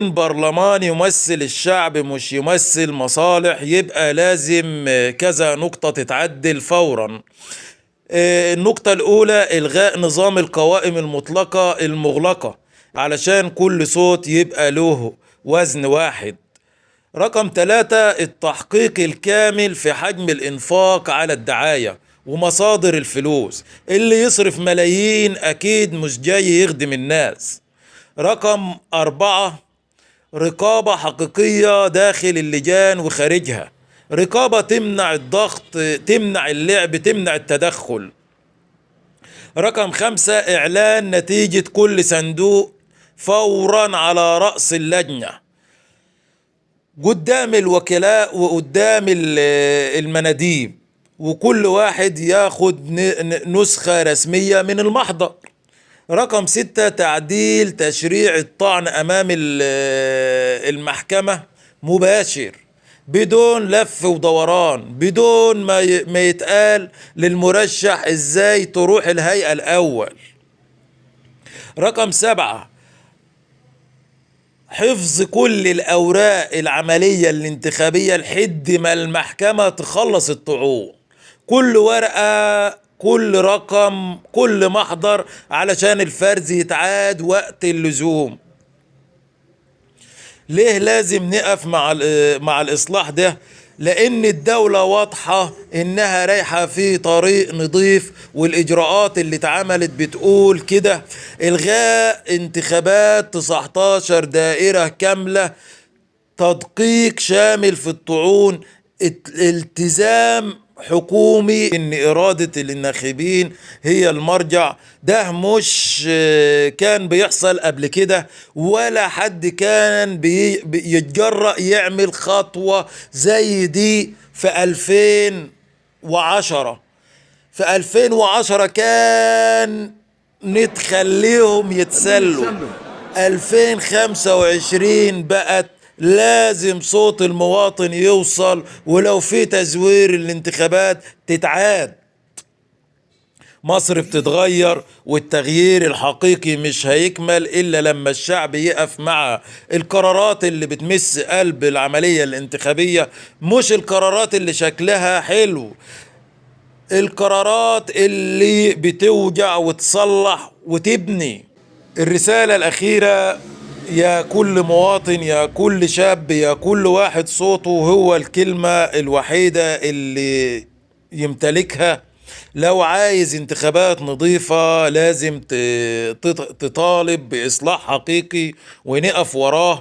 برلمان يمثل الشعب مش يمثل مصالح، يبقى لازم كذا نقطة تتعدل فورا. النقطة الأولى إلغاء نظام القوائم المطلقة المغلقة علشان كل صوت يبقى له وزن واحد. رقم 3، التحقيق الكامل في حجم الإنفاق على الدعاية ومصادر الفلوس. اللي يصرف ملايين أكيد مش جاي يخدم الناس. رقم 4، رقابة حقيقية داخل اللجان وخارجها. رقابة تمنع الضغط، تمنع اللعب، تمنع التدخل. رقم 5، إعلان نتيجة كل صندوق فورا على رأس اللجنة قدام الوكلاء وقدام المناديب، وكل واحد ياخد نسخة رسمية من المحضر. رقم 6، تعديل تشريع الطعن أمام المحكمة مباشر، بدون لف ودوران، بدون ما يتقال للمرشح ازاي تروح الهيئة الأول. رقم 7، حفظ كل الأوراق العملية الانتخابية لحد ما المحكمة تخلص الطعون، كل ورقة، كل رقم، كل محضر، علشان الفرز يتعاد وقت اللزوم. ليه لازم نقف مع الإصلاح ده؟ لأن الدولة واضحة إنها رايحة في طريق نظيف، والإجراءات اللي اتعملت بتقول كده: إلغاء انتخابات 19 دائرة كاملة، تدقيق شامل في الطعون، التزام حكومي ان إرادة الناخبين هي المرجع. ده مش كان بيحصل قبل كده، ولا حد كان بيتجرأ يعمل خطوة زي دي في 2010. في 2010 كان نتخليهم يتسلوا. 2025 بقت لازم صوت المواطن يوصل، ولو في تزوير الانتخابات تتعاد. مصر بتتغير، والتغيير الحقيقي مش هيكمل إلا لما الشعب يقف مع القرارات اللي بتمس قلب العملية الانتخابية، مش القرارات اللي شكلها حلو، القرارات اللي بتوجع وتصلح وتبني. الرسالة الأخيرة: يا كل مواطن، يا كل شاب، يا كل واحد صوته هو الكلمة الوحيدة اللي يمتلكها. لو عايز انتخابات نظيفة لازم تطالب بإصلاح حقيقي ونقف وراه.